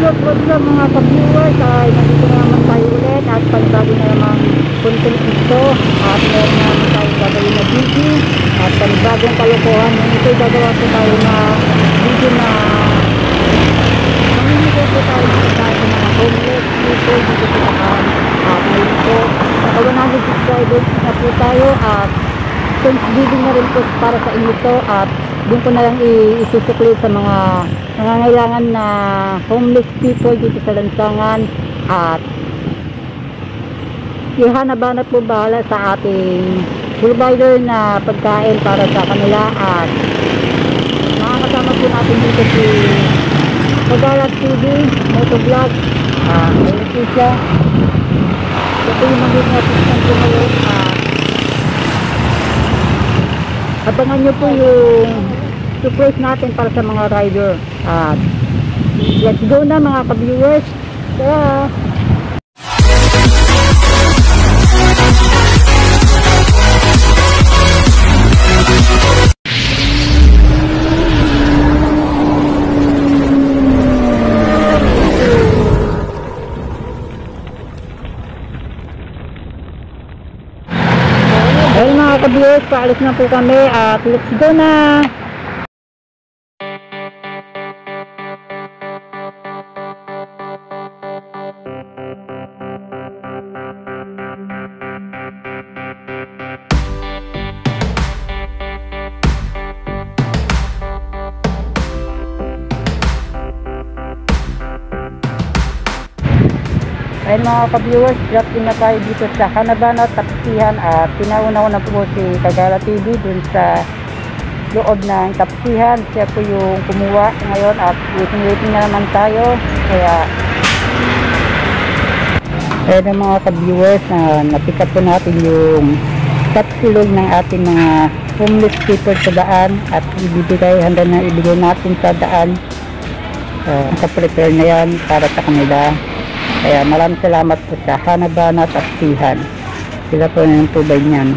What's up mga ka-viewers, ay nandito na naman tayo ulit at panibago na naman content ito at meron na naman tayong gagawin na video at panibagong kalokohan. Ito gagawa po tayo na video na mamimigay po tayo sa mga homeless people dito sa ngayon po naka 100 subscribers na po tayo at Thanksgiving na rin po para sa inyo to at doon ko na lang isusukli sa mga nangangailangan na homeless people dito sa lansangan at ihanabanat po bahala sa ating provider na pagkain para sa kanila at makakasama po natin dito si Kagalat TV Motovlog. Ayun po siya, ito yung magiging assistant ko ngayon abangan nyo po yung surprise natin para sa mga rider at let's go na mga ka-viewers. Tara! Ayun mga ka-viewers, paalis na po kami at let's go na! Ayun mga ka-viewers, drop in na tayo dito sa Hanabanat Tapsihan at pinauna ko na po si Kagala TV dun sa loob ng Tapsihan. Siya po yung kumuha ngayon at waiting na naman tayo. Kaya ayun mga ka-viewers, napick up po natin yung tapsilog ng ating mga homeless people sa daan at handa na ibigay natin sa daan. Naka-prepare na yan para sa kanila. Kaya maraming salamat po sa Hanabanat Tapsihan. Sila po yung tubay niyan.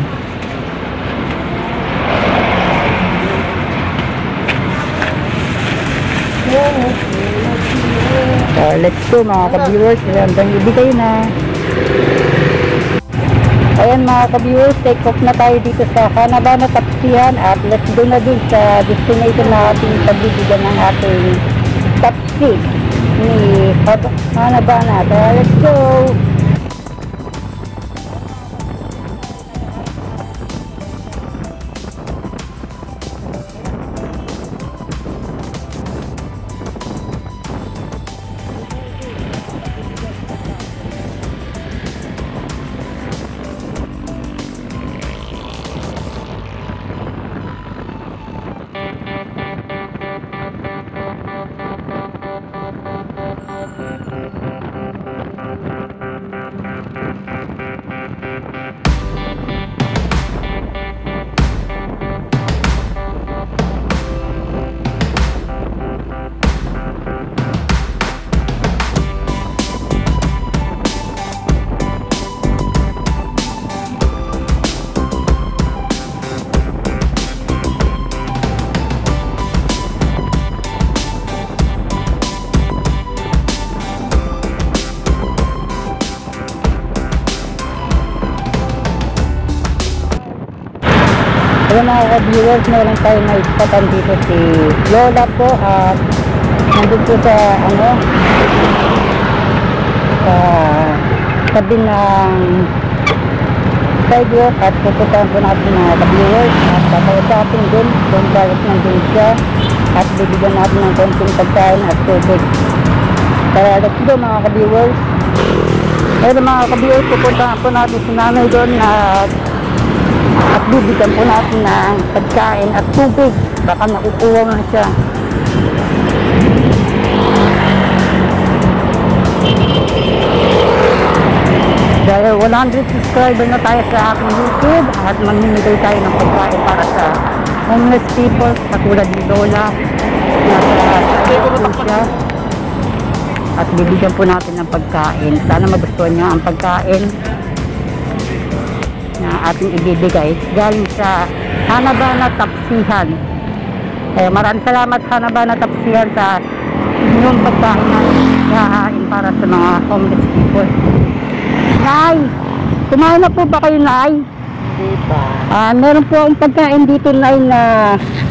So, let's go mga ka-viewers. Hanggang ibigay na. Ayan mga ka-viewers, take off na tayo dito sa Hanabanat Tapsihan at let's go na dun sa destination na ating pagbibigyan ng ating tapsi ni Hanabanat. Let's go! Ayun mga ka-viewers, meron tayo na ispatan dito si Lola po at nandun po sa sa tabi ng sidewalk at pupuntahan po natin mga ka-viewers at papayasapin dun kung bakit nandun siya at bibigyan natin ng konting pagkain at tubig. Kaya let's go mga ka-viewers. Ayun mga ka-viewers, pupuntahan po natin si nanay doon at bibigyan po natin ng pagkain at tubig. Baka nakukuha na siya. Dahil 100 subscriber na tayo sa aking YouTube at mamimigay tayo ng pagkain para sa homeless people katulad ni Lola. Nasa siya. At bibigyan po natin ng pagkain. Sana magustuhan niya ang pagkain na ating ibibigay galing sa Hanabanat Tapsihan. Maraming salamat Hanabanat Tapsihan sa yung pagkain na hahain para sa mga homeless people. Nay, kumain na po ba kayo, Nay? Di ba? Meron po akong pagkain dito, Nay, na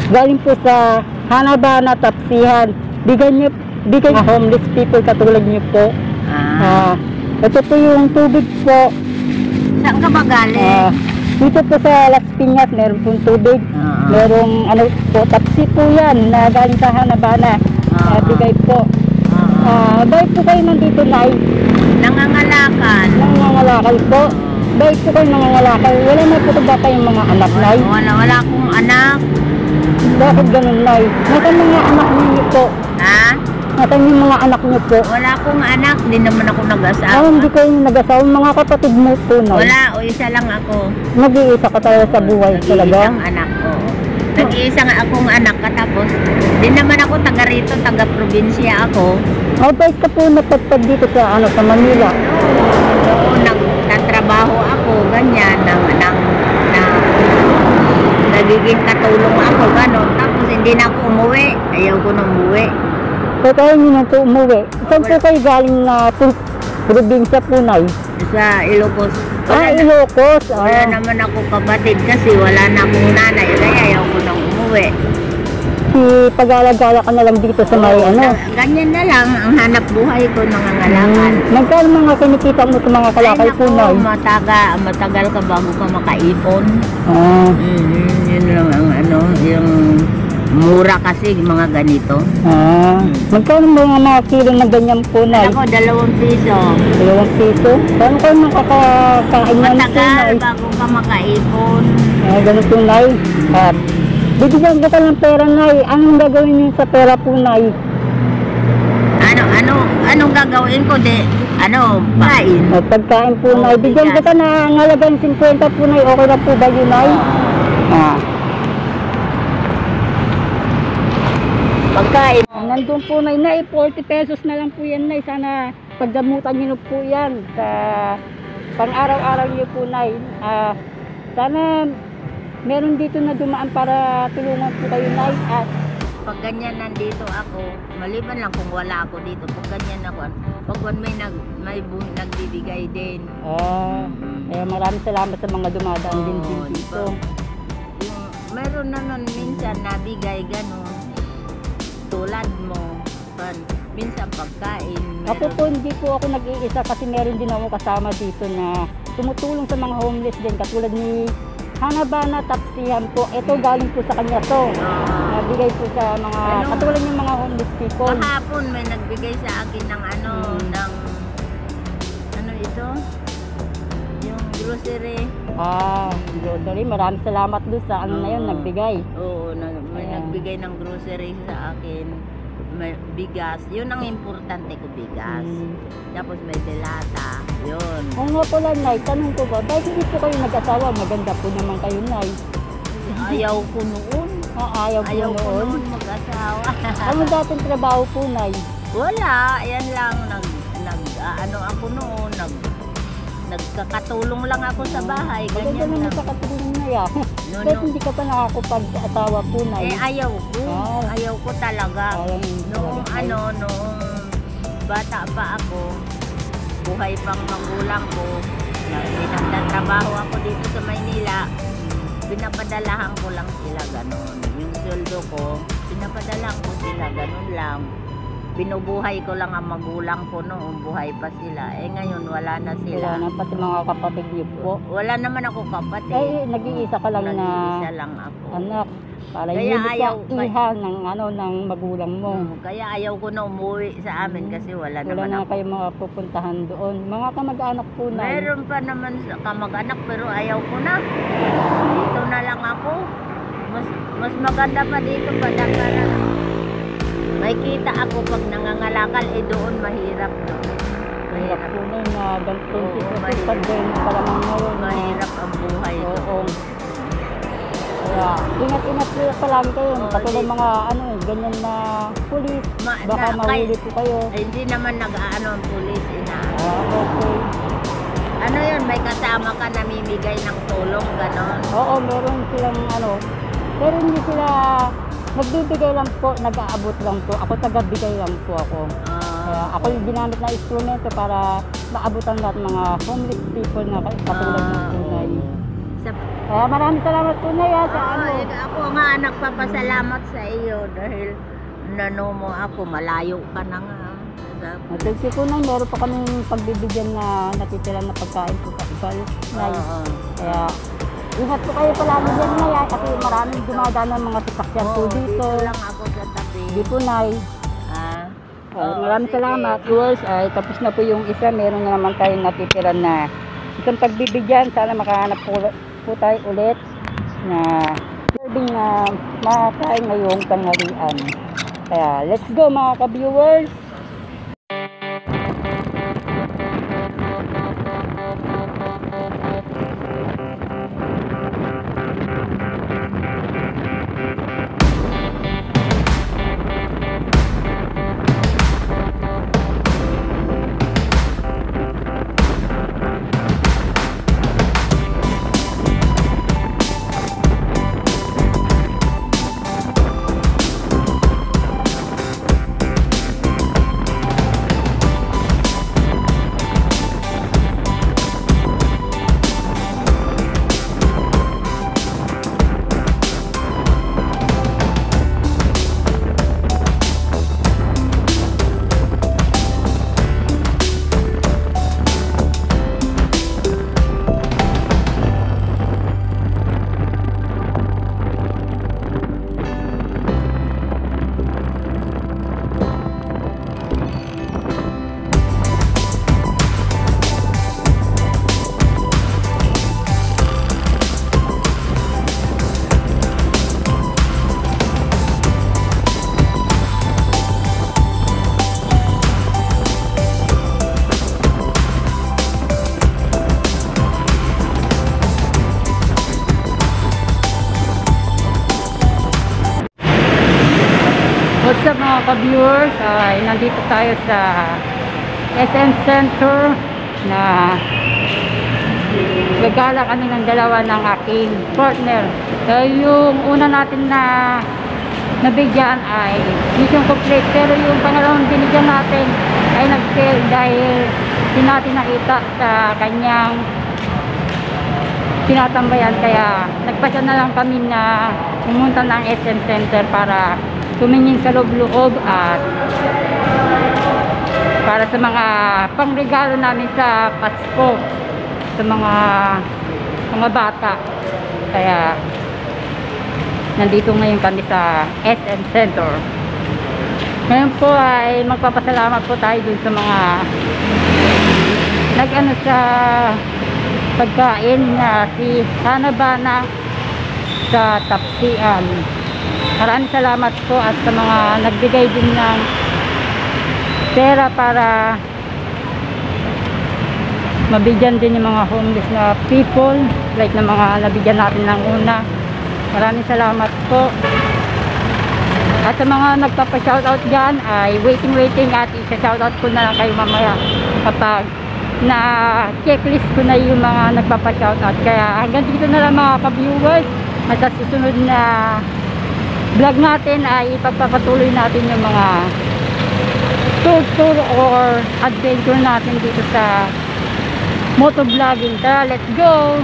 galing po sa Hanabana Tapsihan. Bigay ng homeless people katulad niyo po. Ito po yung tubig po. Saan ka ba galing? Dito po sa Las Piñas, meron pong tubig. Merong ano po, tapsi po yan na galing sa Hanabana. Bigay po. Bakit po kayo nandito, Nay? Nangangalakal. Nangangalakal po. Bakit po kayo nangangalakal? Wala na po ba kayong mga anak, Nay? Wala akong anak. Bakit ganun, Nay? Nasaan mga anak niyo po? Ha? Nasaan yung mga anak niyo po? Wala akong anak. Di naman ako nag-asawa. Hindi kayo nag-asawa. Mga kapatid mo po, Nay? Wala. O isa lang ako. Nag-iisa ka talaga sa buhay talaga? Nag-iisang anak ko. Nag-iisang akong anak katapos. Di naman ako taga rito. Taga-probinsya ako. Bakit ka po napadpad dito sa Manila? Oo, nagtatrabaho ako. Ganyan. Nagiging katulong ako. Ganon. Tapos hindi na ako umuwi. Ayaw ko na umuwi. So kayo nyo na po umuwi. Saan po kayo galing na probinsya po, Nay? Sa Ilocos. Ilocos. Wala naman ako kapatid kasi wala na akong nanay. Kaya ayaw ko nang umuwi. Pag-alagala ka na lang dito sa may Ganyan na lang ang hanap buhay ko, nangangalakal. Magkano mga kinikita mo sa mga kalakal po, Nay? Matagal ka bago ka makaipon. Yun lang ang yung mura kasi mga ganito. Magkano mga kilo na ganyan po, Nay? Ako, 2 piso. 2 piso? Paano kayo makakakain yan po, Matagal Nay? bago ka makaipon. Ganito, Nay. Bibigyan ko ka ng pera, Nay. Anong gagawin niyo sa pera po, Nay? Anong gagawin ko? Pain. Pagkain po, Nay. Bigyan ko ka na ngalagang 50 po, Nay. Okay na po ba yun, Nay? Pagkain. Nandun po, Nay. 40 pesos na lang po yan, Nay. Sana pagdamutan niyo po yan sa pang-araw-araw niyo po, Nay. Sana meron dito na dumaan para tulungan po kayo, Nay. Pag ganyan nandito ako, maliban lang kung wala ako dito. Pag ganyan ako, pag may nagbibigay din. Maraming salamat sa mga dumadaan din dito. Meron naman minsan nabigay gano'n. Tulad mo, minsan pagkain. Ako po, hindi po ako nag-iisa kasi meron din ako kasama dito na tumutulong sa mga homeless din. Katulad ni Hanabana Tapsihan po. Ito galing po sa kanya to. Nabigay po sa mga katulad ng mga homeless people. Kahapon may nagbigay sa akin ng ito? Yung grocery. Grocery. Maraming salamat doon sa na yun, nagbigay. Oo, may nagbigay ng grocery sa akin. May bigas. Yun ang importante ko, bigas. Tapos may delata. Yun. Kung nga pala, Nay, tanong ko ba, bakit hindi po kayo nag-asawa? Maganda po naman kayo, Nay. Ayaw ko noon. Ayaw ko noon mag-asawa. Ano dating trabaho po, Nay? Wala. Yan lang. Ako noon. Nagkakatulong lang ako sa bahay. Ganyan lang. Nagkakatulong na yan. Kahit hindi ka pa nakakapag-asawa po, Nay. Ayaw ko. Ayaw ko talaga. Noong bata pa ako, buhay pang magulang ko, nagtatrabaho ako dito sa Maynila, pinapadalahan ko lang sila ganon. Yung sweldo ko, pinapadalahan ko sila ganon lang. Binubuhay ko lang ang magulang ko noong buhay pa sila. Ngayon wala na sila. Wala na, pati mga kapatid niyo po. Wala naman ako kapatid. Nag-iisa ka lang na nag-iisa lang ako. Anak. Para kaya ayaw iha ng magulang mo. Kaya ayaw ko na umuwi sa amin kasi wala naman na kayo mapupuntahan doon. Mga kamag-anak po na. Meron pa naman kamag-anak pero ayaw ko na. Dito na lang ako. Mas maganda pa dito pa para may kita ako pag nangangalakal, doon mahirap doon. Mahirap po na yung ganito. Mahirap ang buhay doon. Kaya, ingat-ingat palagi kayo. Katulad mga ganyan na pulis. Baka mahuli po kayo. Hindi naman ang pulis. Okay. Yun, may kasama ka namimigay ng tulong, gano'n? Oo, meron silang pero hindi nagbibigay lang po, nag-aabot lang po. Ako taga-bigay lang po ako. Kaya ako yung ginamit na instrumento para maabutan lahat mga homeless people na katulad ng tunay. Kaya maraming salamat tunay sa ano. Ako nga nagpapasalamat sa iyo dahil nano mo ako, malayo ka na nga. Thank you po na, meron pa kaming pagbibigyan na natitira na pagkain po sa ibal. Kaya ingat po kayo palagi dyan na kasi maraming dumadaan ng mga sasakyan po dito. Dito lang ako sa tabi. Hindi po nay. Maraming salamat. Viewers, ay tapos na po yung isa. Meron na naman tayong natitira na isang pagbibigyan. Sana makahanap po tayo ulit na serving na makakain ngayong tanghalian. Kaya let's go mga ka-viewers. What's up mga ka-viewers, nandito tayo sa SM Center na gagala kami ng dalawa ng aking partner. So yung una natin na nabigyan ay mission complete, pero yung pangalawang binigyan natin ay nag-fail dahil hindi natin nakita sa kanyang tinatambayan, kaya nagpasya na lang kami na pumunta ng SM Center para tumingin sa loob-loob at para sa mga pangregalo namin sa Pasko sa mga bata. Kaya nandito ngayon kami sa SM Center. Ngayon po ay magpapasalamat po tayo dun sa mga nag-ano sa pagkain na si Hanabana sa Tapsian. Maraming salamat po at sa mga nagbigay din ng pera para mabigyan din yung mga homeless na people like na mga nabigyan natin ng una. Maraming salamat po. At sa mga nagpapa-shoutout dyan ay waiting at isa-shoutout ko na lang kayo mamaya kapag na checklist ko na yung mga nagpapa-shoutout. Kaya hanggang dito na lang mga ka-viewers, at sa susunod na vlog natin ay ipagpapatuloy natin yung mga tour or adventure natin dito sa motovlogging. Tara, let's go!